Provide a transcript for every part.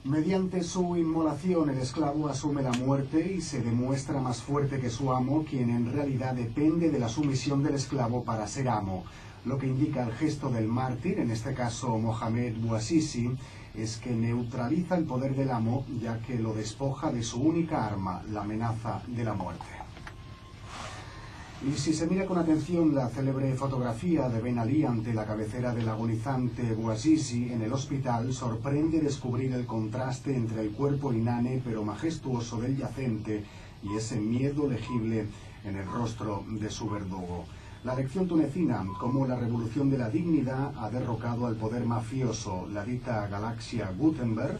Mediante su inmolación, el esclavo asume la muerte y se demuestra más fuerte que su amo, quien en realidad depende de la sumisión del esclavo para ser amo. Lo que indica el gesto del mártir, en este caso Mohamed Bouazizi, es que neutraliza el poder del amo, ya que lo despoja de su única arma, la amenaza de la muerte. Y si se mira con atención la célebre fotografía de Ben Ali ante la cabecera del agonizante Bouazizi en el hospital, sorprende descubrir el contraste entre el cuerpo inane pero majestuoso del yacente y ese miedo legible en el rostro de su verdugo. La lección tunecina, cómo la revolución de la dignidad ha derrocado al poder mafioso, la dita galàxia Gutenberg,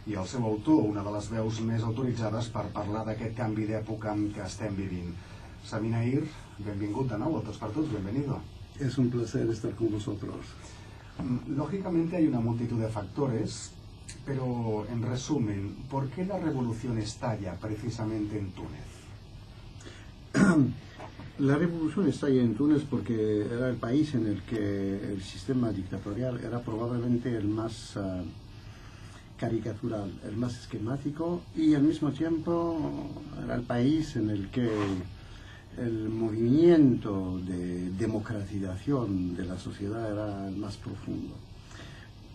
i el seu autor, una de les veus més autoritzades per parlar d'aquest canvi d'època que estem vivint. Sami Nair, benvingut de nou a Tots per Tots, bienvenido. Es un placer estar con vosotros. Lógicamente hay una multitud de factores, pero en resumen, ¿por qué la revolución estalla precisamente en Túnez? La revolución estalla en Túnez porque era el país en el que el sistema dictatorial era probablemente el más caricatural, el más esquemático, y al mismo tiempo era el país en el que el movimiento de democratización de la sociedad era el más profundo.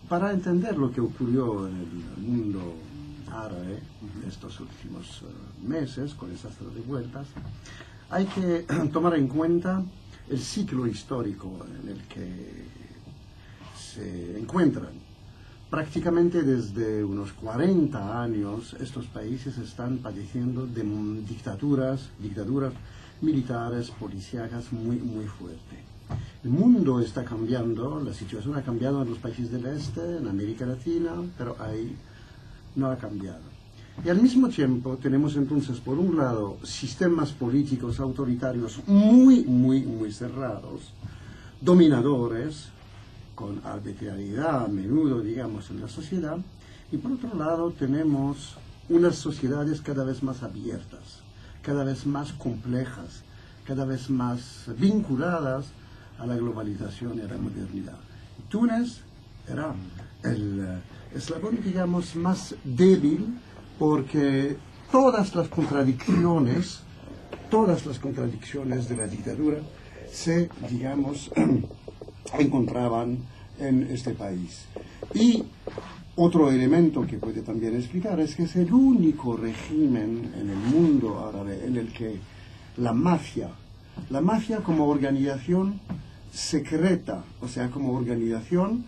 Para entender lo que ocurrió en el mundo árabe estos últimos meses, con esas revueltas, hay que tomar en cuenta el ciclo histórico en el que se encuentran. Prácticamente desde unos 40 años estos países están padeciendo de dictaduras militares, policíacas muy fuerte. El mundo está cambiando, la situación ha cambiado en los países del este, en América Latina, pero ahí no ha cambiado. Y al mismo tiempo tenemos entonces, por un lado, sistemas políticos autoritarios muy cerrados, dominadores, con arbitrariedad a menudo, digamos, en la sociedad, y por otro lado tenemos unas sociedades cada vez más abiertas, cada vez más complejas, cada vez más vinculadas a la globalización y a la modernidad. Túnez era el eslabón, digamos, más débil, porque todas las contradicciones de la dictadura se, digamos, encontraban en este país. Y otro elemento que puede también explicar es que es el único régimen en el mundo árabe en el que la mafia como organización secreta, o sea, como organización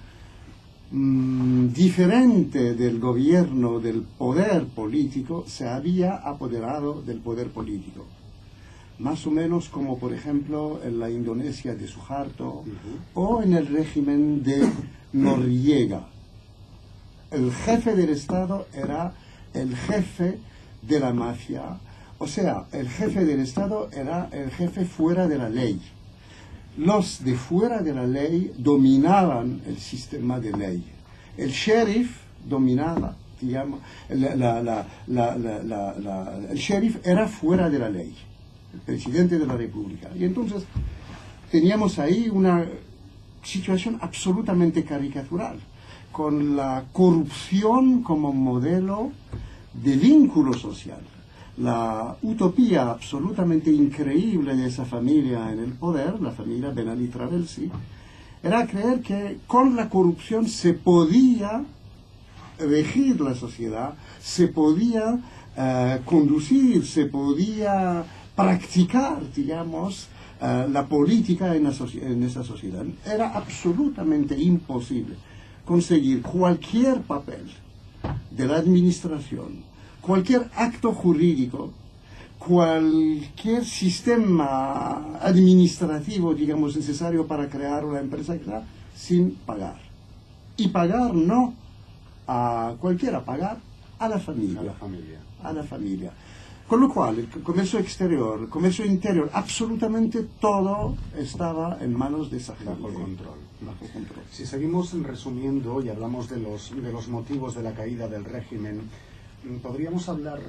diferente del gobierno, del poder político, se había apoderado del poder político. Más o menos como, por ejemplo, en la Indonesia de Suharto o en el régimen de Noriega. El jefe del Estado era el jefe de la mafia, o sea, el jefe del Estado era el jefe fuera de la ley. Los de fuera de la ley dominaban el sistema de ley. El sheriff dominaba, digamos, el sheriff era fuera de la ley, el presidente de la República. Y entonces teníamos ahí una situación absolutamente caricatural, con la corrupción como modelo de vínculo social. La utopía absolutamente increíble de esa familia en el poder, la familia Ben Ali Travelsi, era creer que con la corrupción se podía regir la sociedad, se podía conducir, se podía practicar, digamos, la política en esa sociedad. Era absolutamente imposible conseguir cualquier papel de la administración, cualquier acto jurídico, cualquier sistema administrativo, digamos, necesario para crear una empresa, sin pagar. Y pagar no a cualquiera, pagar a la familia. A la familia. Con lo cual, el comercio exterior, el comercio interior, absolutamente todo estaba en manos de esa gente. Bajo control. Si seguimos resumiendo y hablamos de los motivos de la caída del régimen, podríamos hablar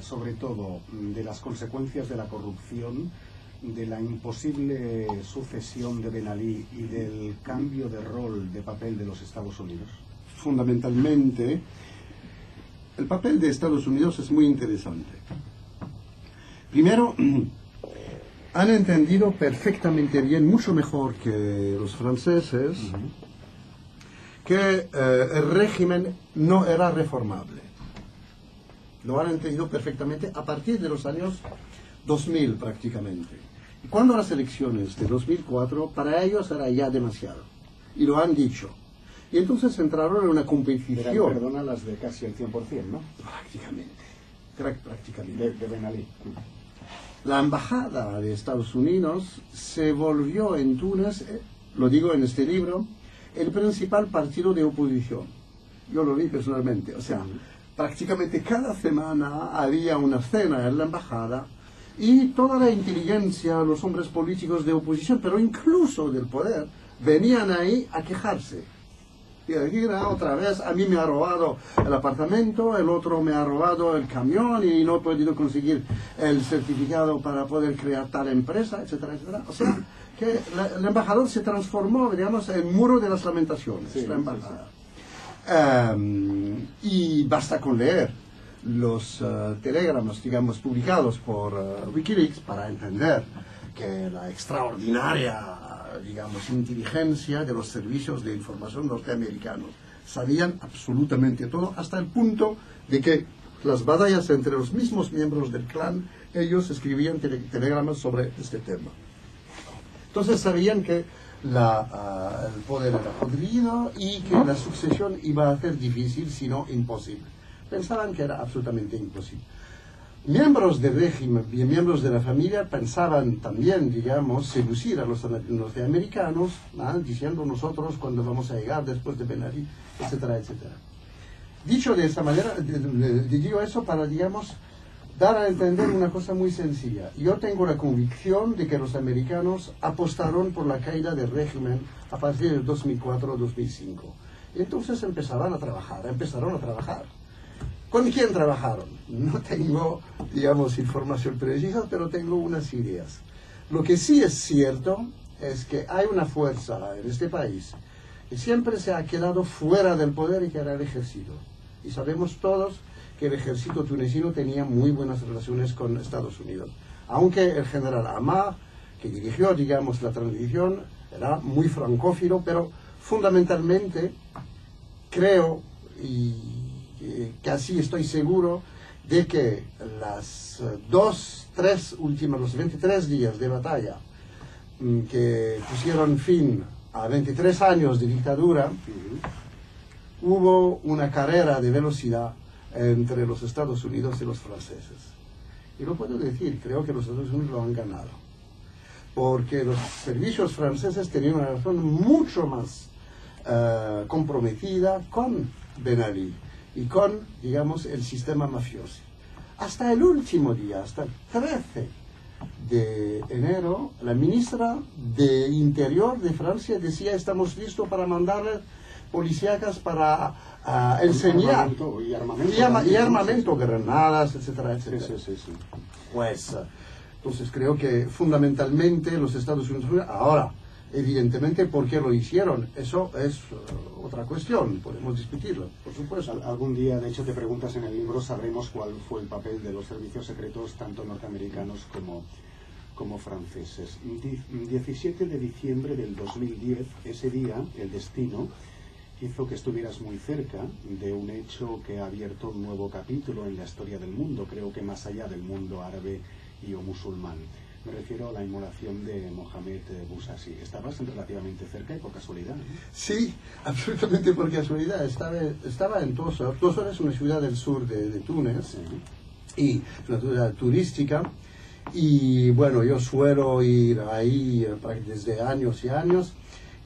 sobre todo de las consecuencias de la corrupción, de la imposible sucesión de Ben Ali y del cambio de rol, de papel de los Estados Unidos. Fundamentalmente, el papel de Estados Unidos es muy interesante. Primero, han entendido perfectamente bien, mucho mejor que los franceses, que el régimen no era reformable. Lo han entendido perfectamente a partir de los años 2000 prácticamente. Y cuando las elecciones de 2004, para ellos era ya demasiado. Y lo han dicho. Y entonces entraron en una competición. Eran, perdona, las de casi el 100%, ¿no? Prácticamente. De Ben Ali. La embajada de Estados Unidos se volvió en Túnez, lo digo en este libro, el principal partido de oposición. Yo lo vi personalmente. O sea, prácticamente cada semana había una cena en la embajada y toda la inteligencia, los hombres políticos de oposición, pero incluso del poder, venían ahí a quejarse. Y decir, otra vez, a mí me ha robado el apartamento, el otro me ha robado el camión y no he podido conseguir el certificado para poder crear tal empresa, etcétera, etcétera. O sea, que el embajador se transformó, digamos, en muro de las lamentaciones, la embajada. Y basta con leer los telegramas, digamos, publicados por Wikileaks para entender que la extraordinaria, digamos, inteligencia de los servicios de información norteamericanos sabían absolutamente todo, hasta el punto de que las batallas entre los mismos miembros del clan, ellos escribían telegramas sobre este tema. Entonces sabían que el poder era podrido y que la sucesión iba a ser difícil, si no imposible. Pensaban que era absolutamente imposible. Miembros del régimen y miembros de la familia pensaban también, digamos, seducir a los norteamericanos, diciendo nosotros cuándo vamos a llegar después de Ben Ali, etcétera, etcétera. Dicho de esa manera, digo eso para, digamos, dar a entender una cosa muy sencilla. Yo tengo la convicción de que los americanos apostaron por la caída del régimen a partir del 2004-2005. Entonces empezaron a trabajar. ¿Con quién trabajaron? No tengo, digamos, información precisa, pero tengo unas ideas. Lo que sí es cierto es que hay una fuerza en este país que siempre se ha quedado fuera del poder y que era el ejército. Y sabemos todos que el ejército tunecino tenía muy buenas relaciones con Estados Unidos. Aunque el general Amar, que dirigió, digamos, la transición, era muy francófilo, pero fundamentalmente creo y casi estoy seguro de que los 23 días de batalla que pusieron fin a 23 años de dictadura, hubo una carrera de velocidad entre los Estados Unidos y los franceses. Y lo puedo decir, creo que los Estados Unidos lo han ganado. Porque los servicios franceses tenían una relación mucho más comprometida con Ben Ali y con, digamos, el sistema mafioso. Hasta el último día, hasta el 13 de enero, la ministra de Interior de Francia decía: estamos listos para mandarle policíacas para enseñar y armamento, granadas, etcétera, etcétera. Sí. Pues, entonces creo que fundamentalmente los Estados Unidos, ahora, evidentemente, ¿por qué lo hicieron? Eso es otra cuestión, podemos discutirlo, por supuesto. Algún día, de hecho, te preguntas en el libro, sabremos cuál fue el papel de los servicios secretos, tanto norteamericanos como franceses. 17 de diciembre del 2010, ese día, el destino hizo que estuvieras muy cerca de un hecho que ha abierto un nuevo capítulo en la historia del mundo, creo que más allá del mundo árabe y o musulmán. Me refiero a la inmolación de Mohamed Bouazizi. ¿Estabas relativamente cerca y por casualidad, ¿no? Sí, absolutamente por casualidad. Estaba en Tozeur. Tozeur es una ciudad del sur de Túnez, y una ciudad turística. Y bueno, yo suelo ir ahí desde años y años.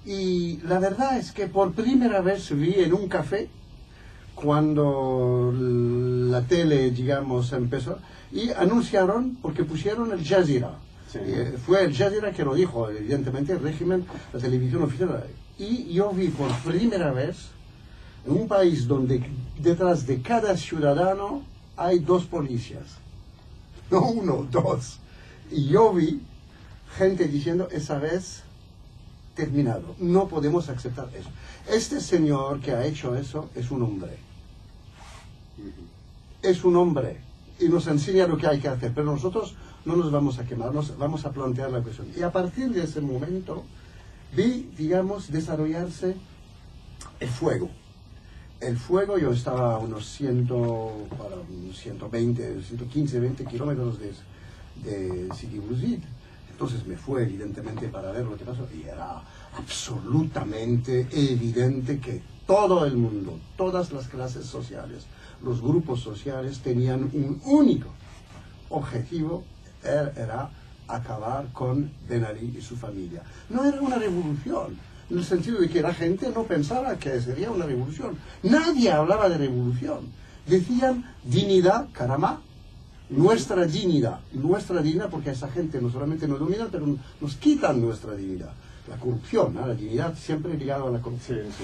Y la verdad es que por primera vez vi en un café, cuando la tele, digamos, empezó, y anunciaron, porque pusieron el Jazeera. Fue el Jazeera que lo dijo, evidentemente, el régimen, la televisión oficial. Y yo vi por primera vez en un país donde detrás de cada ciudadano hay 2 policías. No 1, 2. Y yo vi gente diciendo: esa vez terminado, no podemos aceptar eso. Este señor que ha hecho eso es un hombre. es un hombre y nos enseña lo que hay que hacer, pero nosotros no nos vamos a quemar, nos vamos a plantear la cuestión. Y a partir de ese momento vi, digamos, desarrollarse el fuego. El fuego, yo estaba a unos 120, 115, 20 kilómetros de Sidi Bouzid. Entonces me fue evidentemente para ver lo que pasó y era absolutamente evidente que todo el mundo, todas las clases sociales, los grupos sociales tenían un único objetivo, era acabar con Ben Ali y su familia. No era una revolución, en el sentido de que la gente no pensaba que sería una revolución. Nadie hablaba de revolución. Decían dignidad, caramba, nuestra dignidad, porque esa gente no solamente nos domina, pero nos quitan nuestra dignidad. La corrupción, ¿eh? La dignidad siempre ligada a la corrupción. Sí.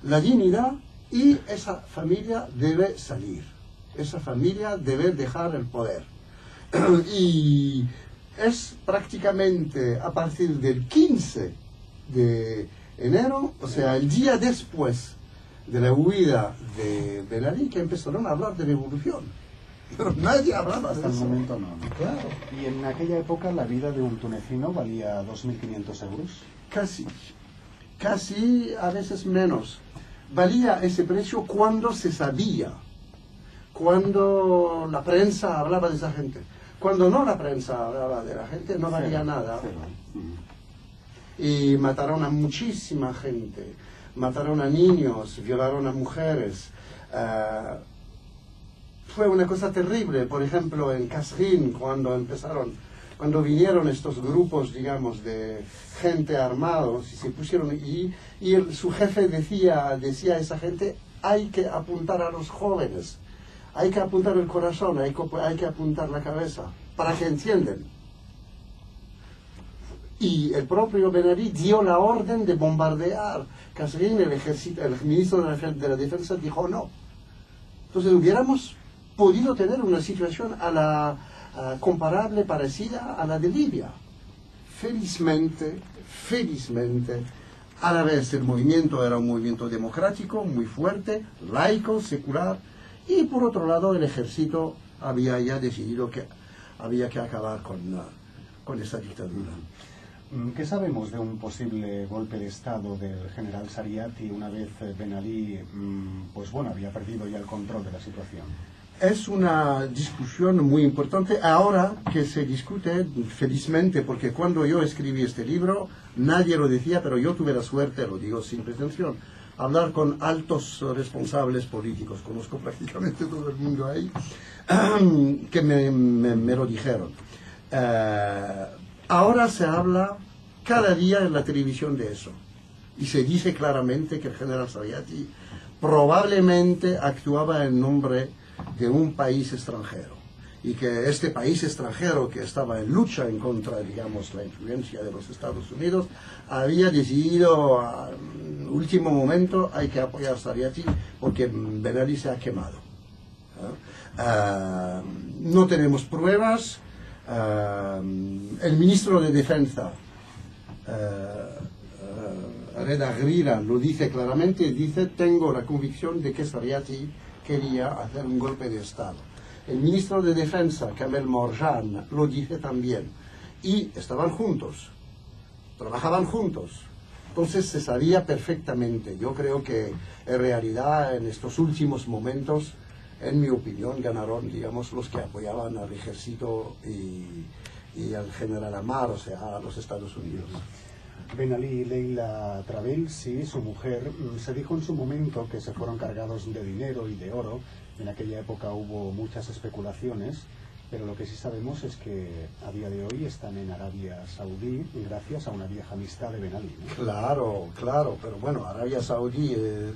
La dignidad, y esa familia debe salir. Esa familia debe dejar el poder. Y es prácticamente a partir del 15 de enero, o sea, el día después de la huida de Ben Ali, que empezaron a hablar de revolución. Pero nadie hablaba hasta de eso. el momento no. Claro. Y en aquella época la vida de un tunecino valía 2.500 euros. Casi a veces menos. Valía ese precio cuando se sabía, cuando la prensa hablaba de esa gente. Cuando no la prensa hablaba de la gente, no valía nada. Y mataron a muchísima gente, mataron a niños, violaron a mujeres. Fue una cosa terrible. Por ejemplo, en Kasrin, cuando vinieron estos grupos, digamos, de gente armados y se pusieron, su jefe decía a esa gente: hay que apuntar a los jóvenes, hay que apuntar el corazón, hay que apuntar la cabeza, para que entiendan. Y el propio Ben Ali dio la orden de bombardear Kasrin. El ministro de la Defensa dijo no. Entonces hubiéramos podido tener una situación comparable, parecida a la de Libia. Felizmente, a la vez el movimiento era un movimiento democrático, muy fuerte, laico, secular, y por otro lado el ejército había ya decidido que había que acabar con esa dictadura. ¿Qué sabemos de un posible golpe de Estado del general Sariati una vez Ben Ali, pues bueno, había perdido ya el control de la situación? Es una discusión muy importante ahora que se discute, felizmente, porque cuando yo escribí este libro nadie lo decía, pero yo tuve la suerte, lo digo sin pretensión, hablar con altos responsables políticos, conozco prácticamente todo el mundo ahí, que me lo dijeron. Ahora se habla cada día en la televisión de eso, y se dice claramente que el general Sariati probablemente actuaba en nombre de un país extranjero, y que este país extranjero, que estaba en lucha en contra, digamos, la influencia de los Estados Unidos, había decidido a último momento: hay que apoyar a Sariati porque Ben Ali se ha quemado. No tenemos pruebas. El ministro de Defensa, Reda Grira, lo dice claramente, dice: tengo la convicción de que Sariati quería hacer un golpe de Estado. El ministro de Defensa, Kamel Morjan, lo dice también. Y estaban juntos, trabajaban juntos. Entonces se sabía perfectamente. Yo creo que en realidad en estos últimos momentos, en mi opinión, ganaron, digamos, los que apoyaban al ejército y al general Ammar, o sea, a los Estados Unidos. Ben Ali y Leila Trabelsi, su mujer, se dijo en su momento que se fueron cargados de dinero y de oro. En aquella época hubo muchas especulaciones, pero lo que sí sabemos es que a día de hoy están en Arabia Saudí gracias a una vieja amistad de Ben Ali, ¿no? Claro, pero bueno, Arabia Saudí, de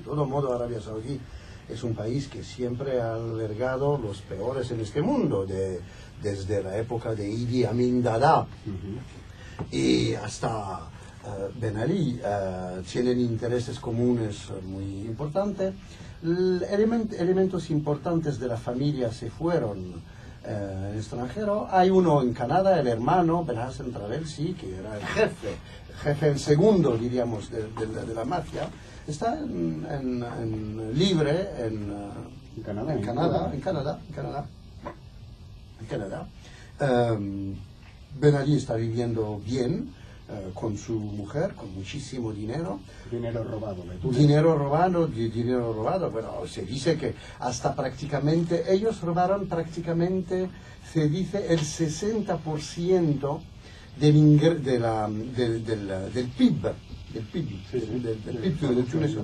todo modo Arabia Saudí es un país que siempre ha albergado los peores en este mundo, desde la época de Idi Amin Dada. Y hasta Ben Ali, tienen intereses comunes muy importantes. Elementos importantes de la familia se fueron en extranjero. Hay uno en Canadá, el hermano Ben Hassan Trabelsi, que era el jefe el segundo, diríamos, de la mafia. Está libre En Canadá. En Canadá. Ben Ali está viviendo bien con su mujer, con muchísimo dinero. Dinero robado, Dinero robado, pero se dice que hasta prácticamente, ellos robaron prácticamente, se dice, el 60% del PIB. Del PIB de Túnez.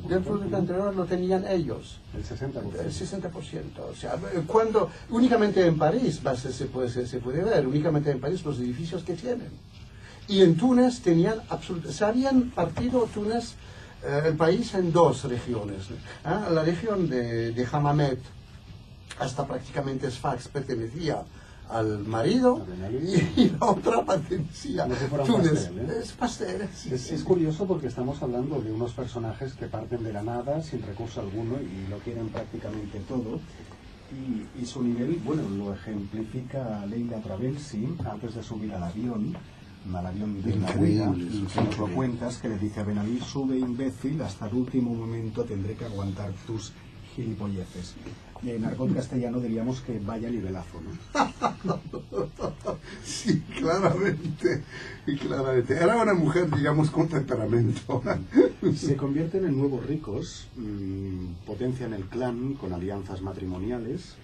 Del Producto Interior lo tenían ellos. El 60%. El 60%. O sea, cuando, únicamente en París se puede ver, únicamente en París los edificios que tienen. Y en Túnez se habían partido Túnez, el país, en dos regiones. La región de Hammamet, hasta prácticamente Sfax, pertenecía al marido, y la otra pertenecía a Túnez. Pastel, es curioso porque estamos hablando de unos personajes que parten de la nada, sin recurso alguno, y lo quieren prácticamente todo. Y su nivel, bueno, lo ejemplifica Leila Travelsi antes de subir al avión de la huida, que nos lo cuentas, que le dice a Ben Ali: sube, imbécil, hasta el último momento tendré que aguantar tus gilipolleces. Y en argot castellano diríamos que vaya nivelazo, ¿no? Sí, claramente. Era una mujer, digamos, con temperamento. Se convierten en nuevos ricos, potencian el clan con alianzas matrimoniales,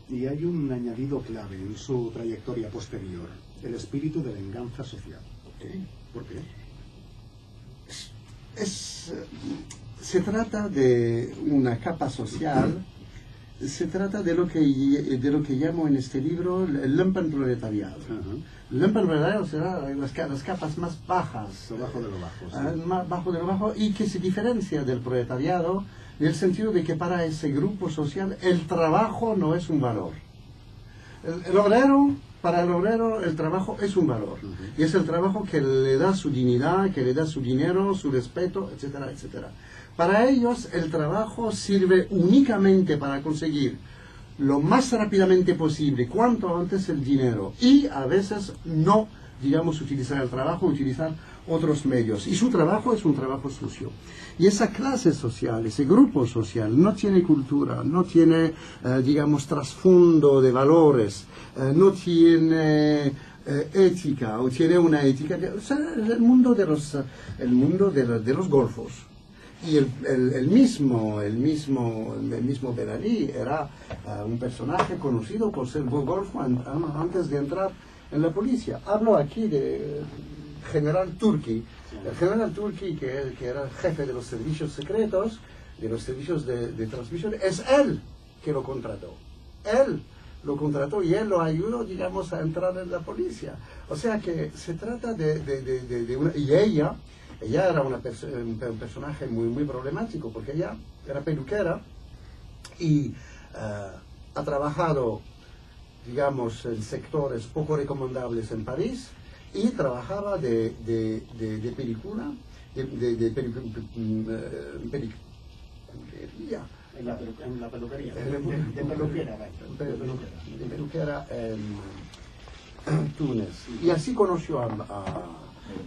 y hay un añadido clave en su trayectoria posterior: el espíritu de venganza social. ¿Por qué? Se trata de una capa social, se trata de lo que llamo en este libro el lumpenproletariado. El lumpenproletariado será las capas más bajas, Bajo de lo bajo, sí. Más bajo de lo bajo, y que se diferencia del proletariado en el sentido de que para ese grupo social el trabajo no es un valor. Para el obrero el trabajo es un valor, y es el trabajo que le da su dignidad, que le da su dinero, su respeto, etcétera, etcétera. Para ellos el trabajo sirve únicamente para conseguir lo más rápidamente posible, cuanto antes, el dinero, y a veces no, digamos, utilizar el trabajo, utilizar otros medios, y su trabajo es un trabajo sucio. Y esa clase social, ese grupo social, no tiene cultura, no tiene, digamos, trasfondo de valores, no tiene ética, o tiene una ética, o sea, el mundo de los golfos. Y el mismo Ben Ali era un personaje conocido por ser golfo antes de entrar en la policía. Hablo aquí de General Turki. El General Turki, que era el jefe de los servicios secretos, de los servicios de transmisión, es él que lo contrató. Él lo contrató y él lo ayudó, digamos, a entrar en la policía. O sea que se trata de una... Y ella era un personaje muy problemático, porque ella era peluquera y ha trabajado, digamos, en sectores poco recomendables en París, y trabajaba de peluquera. En la peluquería. De peluquera en Túnez. Y así conoció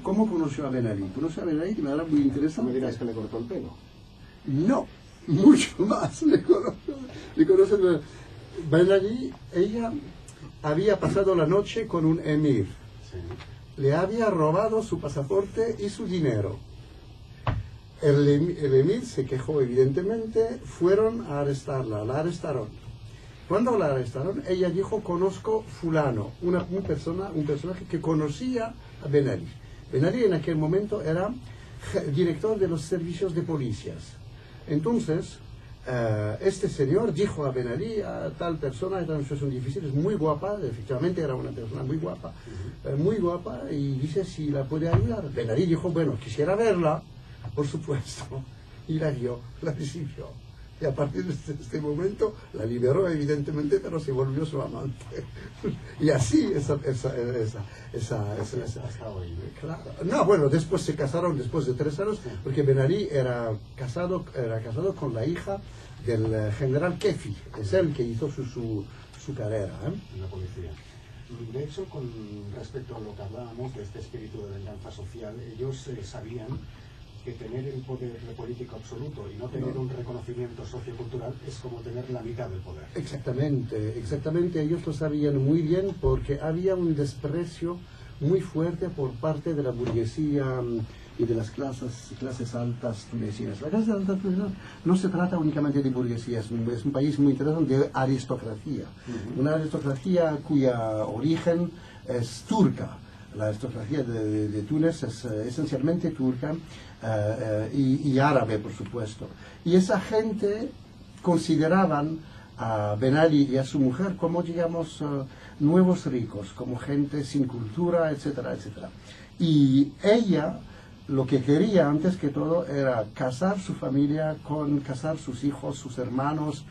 ¿Cómo conoció a Ben Ali? Conoció a Ben Ali de manera muy interesante. ¿No me dirás que le cortó el pelo? No, mucho más le conoció. Ben Ali, ella había pasado la noche con un emir. Sí. Le había robado su pasaporte y su dinero. El emir se quejó, evidentemente, fueron a arrestarla, la arrestaron. Cuando la arrestaron, ella dijo: conozco fulano, un personaje que conocía a Ben Ali. Ben Ali en aquel momento era director de los servicios de policías. Entonces, este señor dijo a Ben Ali: a tal persona, esta situación difícil, es muy guapa, efectivamente era una persona muy guapa, y dice si la puede ayudar. Ben Ali dijo: bueno, quisiera verla, por supuesto, y la recibió. Y a partir de este momento la liberó, evidentemente, pero se volvió su amante. Y así esa claro. No, bueno, después se casaron, después de 3 años, porque Ben Ali era casado con la hija del general Kefi. Es él que hizo su carrera en la policía. De hecho, con respecto a lo que hablábamos de este espíritu de venganza social, ellos sabían que tener el poder de político absoluto y no tener un reconocimiento sociocultural es como tener la mitad del poder. Exactamente, exactamente. Ellos lo sabían muy bien porque había un desprecio muy fuerte por parte de la burguesía y de las clases altas tunecinas. La clase alta tunecina no se trata únicamente de burguesía, es un país muy interesante de aristocracia. Una aristocracia cuya origen es turca. La aristocracia de Túnez es esencialmente turca y árabe, por supuesto. Y esa gente consideraban a Ben Ali y a su mujer como, digamos, nuevos ricos, como gente sin cultura, etcétera, etcétera. Y ella lo que quería antes que todo era casar su familia, casar sus hijos, sus hermanos,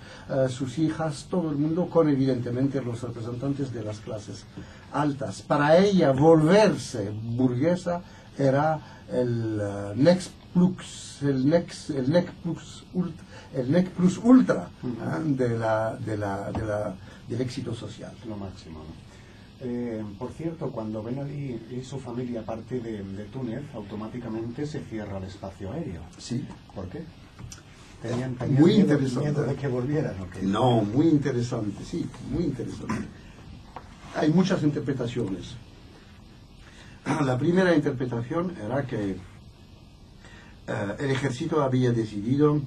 sus hijas, todo el mundo con evidentemente los representantes de las clases altas. Para ella volverse burguesa era el nec plus ultra del éxito social. Lo máximo, ¿no? Por cierto, cuando Ben Ali y su familia parte de Túnez, automáticamente se cierra el espacio aéreo. Sí. ¿Por qué? ¿Tenían muy miedo, interesante. miedo de que volvieran o qué? No, muy interesante, sí, muy interesante. Hay muchas interpretaciones. La primera interpretación era que el ejército había decidido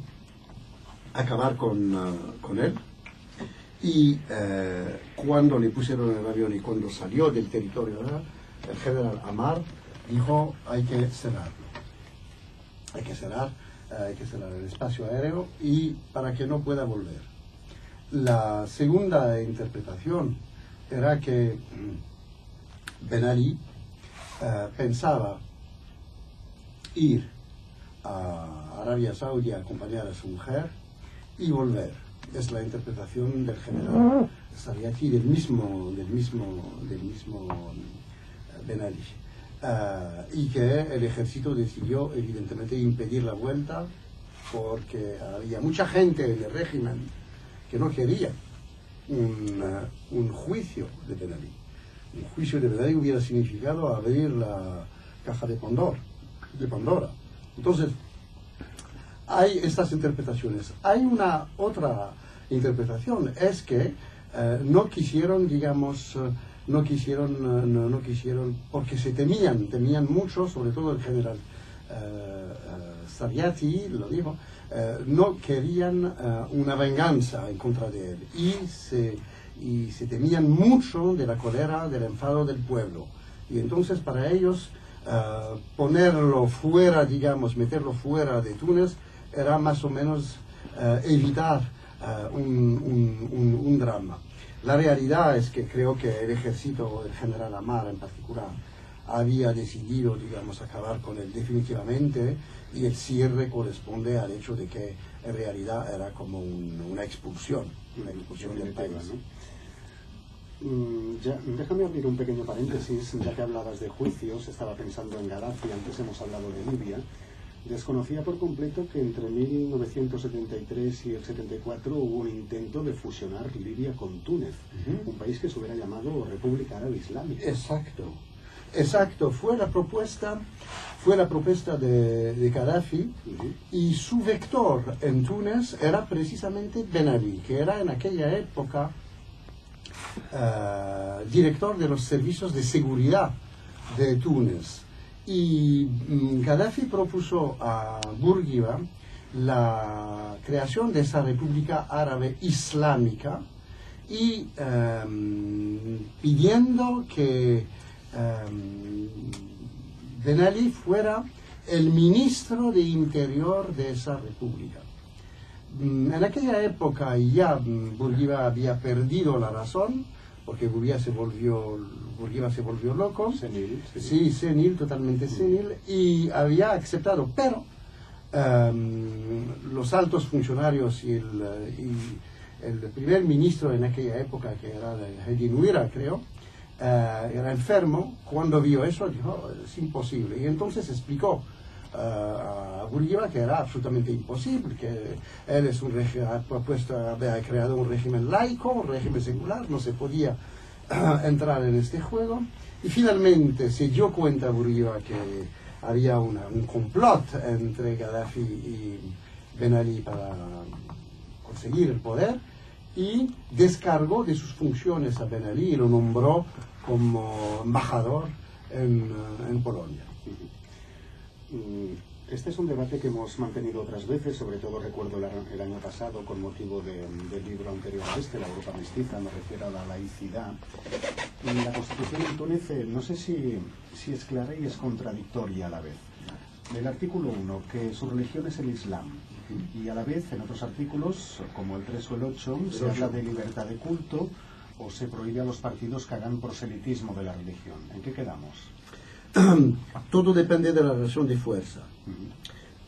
acabar con él. Y cuando le pusieron en el avión y cuando salió del territorio, el general Amar dijo: hay que cerrarlo. Hay que cerrar el espacio aéreo y para que no pueda volver. La segunda interpretación era que Ben Ali pensaba ir a Arabia Saudí a acompañar a su mujer y volver. Es la interpretación del general Sarriati, del mismo Ben Ali. Y que el ejército decidió evidentemente impedir la vuelta porque había mucha gente en el régimen que no quería un juicio de Ben Ali. Un juicio de Ben Ali hubiera significado abrir la caja de Pandora. Entonces, hay estas interpretaciones. Hay una otra interpretación, es que no quisieron, digamos, no quisieron, porque se temían mucho, sobre todo el general Sarriati lo dijo, no querían una venganza en contra de él y se temían mucho de la cólera, del enfado del pueblo. Y entonces para ellos ponerlo fuera, digamos, meterlo fuera de Túnez era más o menos evitar un drama. La realidad es que creo que el ejército, el general Amar en particular, había decidido, digamos, acabar con él definitivamente, y el cierre corresponde al hecho de que en realidad era como una expulsión del país, ¿no? Déjame abrir un pequeño paréntesis, ya que hablabas de juicios, estaba pensando en Gaddafi, antes hemos hablado de Libia. Desconocía por completo que entre 1973 y el 74 hubo un intento de fusionar Libia con Túnez, un país que se hubiera llamado República Árabe Islámica. Exacto, fue la propuesta de Gaddafi, y su vector en Túnez era precisamente Ben Ali, que era en aquella época director de los servicios de seguridad de Túnez. Y Gaddafi propuso a Bourguiba la creación de esa República Árabe Islámica y pidiendo que Ben Ali fuera el ministro de Interior de esa república. En aquella época ya Bourguiba había perdido la razón, porque Bourguiba se volvió loco, senil, sí, senil, totalmente senil, y había aceptado, pero los altos funcionarios y el primer ministro en aquella época, que era Hedi Nuira, creo, era enfermo. Cuando vio eso dijo: es imposible, y entonces explicó a Bourguiba que era absolutamente imposible, que él había creado un régimen laico, un régimen secular, no se podía entrar en este juego. Y finalmente se dio cuenta Bourguiba que había un complot entre Gaddafi y Ben Ali para conseguir el poder, y descargó de sus funciones a Ben Ali y lo nombró como embajador en Polonia. Este es un debate que hemos mantenido otras veces, sobre todo recuerdo el año pasado con motivo del libro anterior a este, La Europa Mestiza, me refiero a la laicidad. La Constitución en Túnez, no sé si es clara y es contradictoria a la vez. El artículo 1, que su religión es el Islam, y a la vez en otros artículos, como el 3 o el 8, se habla de libertad de culto o se prohíbe a los partidos que hagan proselitismo de la religión. ¿En qué quedamos? Todo depende de la relación de fuerza.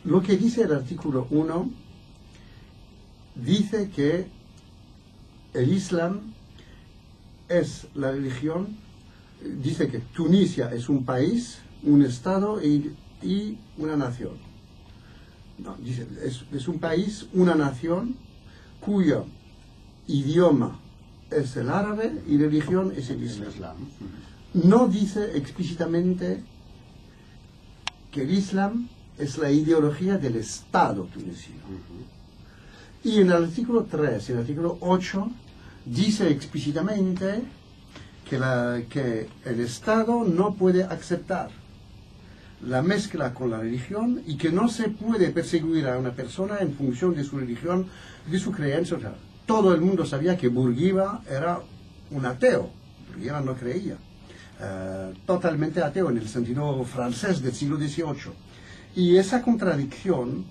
Lo que dice el artículo 1 dice que el Islam es la religión, dice que Tunisia es un país, un estado y una nación. No, dice, es un país, una nación cuyo idioma es el árabe y religión es el Islam. No dice explícitamente que el Islam es la ideología del Estado tunecino. Y en el artículo 3 y el artículo 8 dice explícitamente que el Estado no puede aceptar la mezcla con la religión y que no se puede perseguir a una persona en función de su religión, de su creencia. O sea, todo el mundo sabía que Bourguiba era un ateo. Bourguiba no creía. Totalmente ateo en el sentido francés del siglo XVIII. Y esa contradicción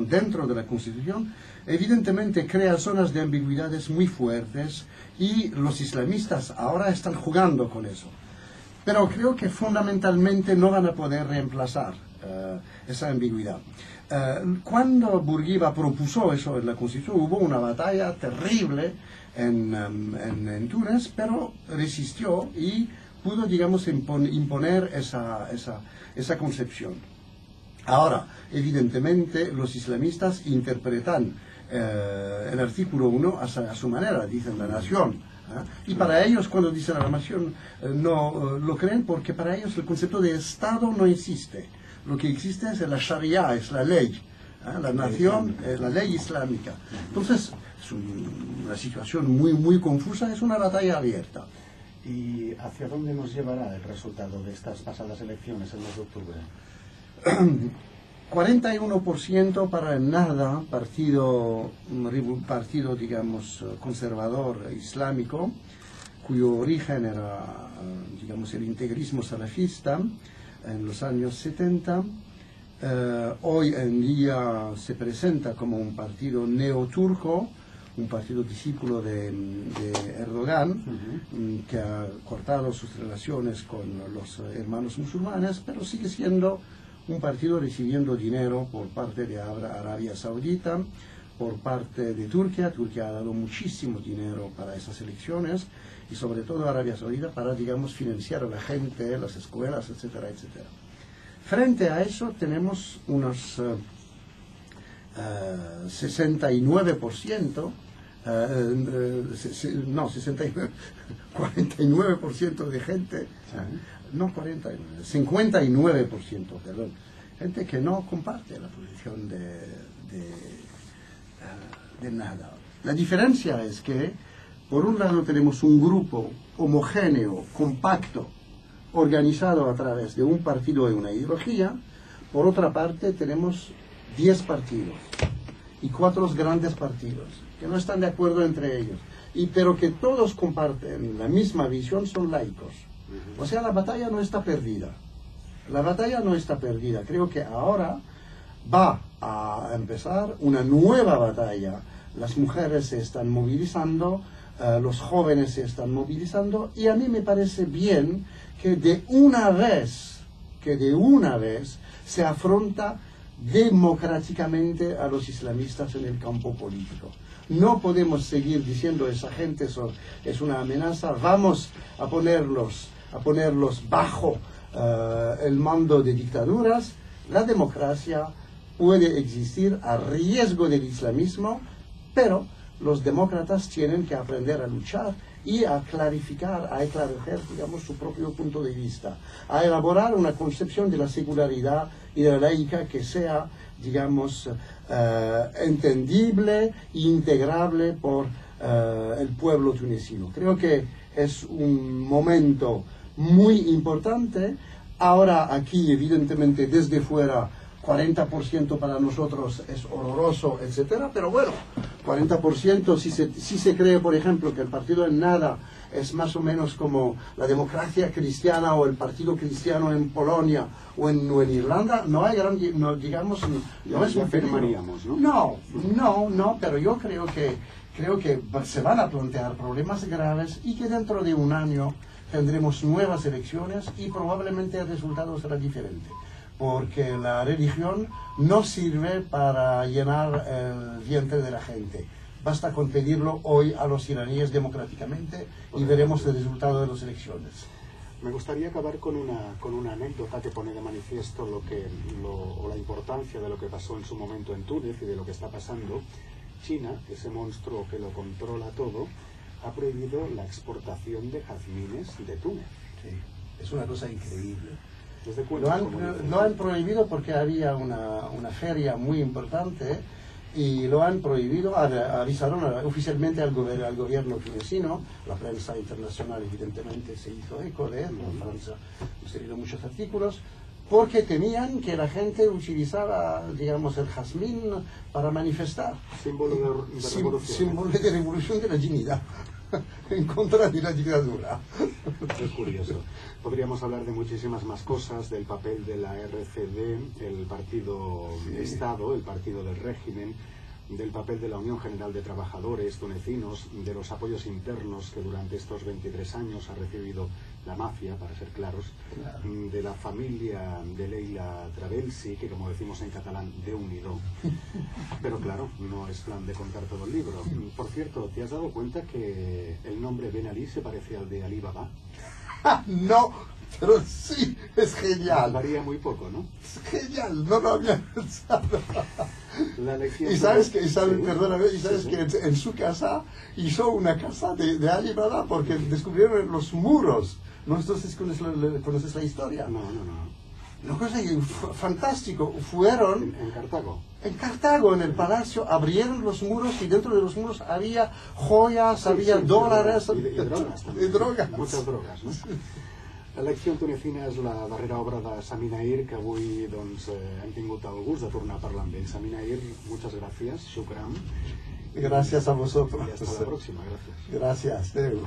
dentro de la Constitución evidentemente crea zonas de ambigüedades muy fuertes y los islamistas ahora están jugando con eso. Pero creo que fundamentalmente no van a poder reemplazar esa ambigüedad. Cuando Bourguiba propuso eso en la Constitución, hubo una batalla terrible en Túnez, pero resistió y pudo, digamos, imponer esa concepción. Ahora, evidentemente, los islamistas interpretan el artículo 1 a su manera, dicen la nación. Y para ellos, cuando dicen la nación, no lo creen porque para ellos el concepto de Estado no existe. Lo que existe es la Sharia, es la ley. La nación es la ley islámica. Entonces, es una situación muy confusa, es una batalla abierta. ¿Y hacia dónde nos llevará el resultado de estas pasadas elecciones el 2 de octubre? 41% para el Nahda, partido digamos conservador islámico, cuyo origen era, digamos, el integrismo salafista en los años 70. Hoy en día se presenta como un partido neoturco, un partido discípulo de Erdogan, que ha cortado sus relaciones con los hermanos musulmanes, pero sigue siendo un partido recibiendo dinero por parte de Arabia Saudita, por parte de Turquía. Turquía ha dado muchísimo dinero para esas elecciones y sobre todo Arabia Saudita para, digamos, financiar a la gente, las escuelas, etcétera, etcétera. Frente a eso tenemos unos 69%, 49% de gente, no 49, 59%, perdón, gente que no comparte la posición de nada. La diferencia es que, por un lado, tenemos un grupo homogéneo, compacto, organizado a través de un partido y una ideología. Por otra parte, tenemos 10 partidos y 4 grandes partidos que no están de acuerdo entre ellos, pero que todos comparten la misma visión, son laicos. O sea, la batalla no está perdida. La batalla no está perdida. Creo que ahora va a empezar una nueva batalla. Las mujeres se están movilizando, los jóvenes se están movilizando, y a mí me parece bien que de una vez se afronta democráticamente a los islamistas en el campo político. No podemos seguir diciendo esa gente es una amenaza, vamos a ponerlos bajo el mando de dictaduras. La democracia puede existir a riesgo del islamismo, pero los demócratas tienen que aprender a luchar y a clarificar, a esclarecer, digamos, su propio punto de vista, a elaborar una concepción de la secularidad y de la laica que sea, digamos, entendible e integrable por el pueblo tunecino. Creo que es un momento muy importante. Ahora aquí, evidentemente, desde fuera, 40% para nosotros es horroroso, etcétera, pero bueno, 40% si se cree, por ejemplo, que el partido en nada es más o menos como la democracia cristiana o el partido cristiano en Polonia o en Irlanda, no hay gran, no, digamos, no es un peligro. No, pero yo creo que se van a plantear problemas graves y que dentro de un año tendremos nuevas elecciones y probablemente el resultado será diferente. Porque la religión no sirve para llenar el vientre de la gente. Basta con pedirlo hoy a los iraníes democráticamente y veremos el resultado de las elecciones. Me gustaría acabar con una anécdota que pone de manifiesto la importancia de lo que pasó en su momento en Túnez y de lo que está pasando. China, ese monstruo que lo controla todo, ha prohibido la exportación de jazmines de Túnez. Sí, es una cosa increíble. Lo han prohibido porque había una feria muy importante y lo han prohibido, avisaron oficialmente al gobierno tunecino, la prensa internacional evidentemente se hizo eco de él, en Francia han salido muchos artículos, porque temían que la gente utilizara, digamos, el jazmín para manifestar. Símbolo de revolución. Símbolo de revolución de la dignidad. En contra de la dictadura. Es curioso. Podríamos hablar de muchísimas más cosas, del papel de la RCD, el partido Estado, el partido del régimen, del papel de la Unión General de Trabajadores tunecinos, de los apoyos internos que durante estos 23 años ha recibido la mafia, para ser claros, de la familia de Leila Travelsi, que como decimos en catalán, Déu-n'hi-do. Pero claro, no es plan de contar todo el libro. Por cierto, ¿te has dado cuenta que el nombre Ben Ali se parece al de Ali Baba? No, pero sí, es genial. Varía muy poco, ¿no? Es genial, no lo había pensado. La lección y sabes que, en su casa hizo una casa de Ali Baba porque descubrieron los muros. ¿No conoces la historia? No. Una cosa fantástico. Fueron en Cartago. En Cartago, en el palacio, abrieron los muros y dentro de los muros había joyas, había dólares. I drogues, també. I drogues. Moltes drogues, no? La lecció tunecina és la darrera obra de Sami Naïr, que avui hem tingut el gust de tornar a parlar amb ell. Sami Naïr, muchas gracias, shukran. Gracias a vosotros. Y hasta la próxima, gracias. Gracias, Deu.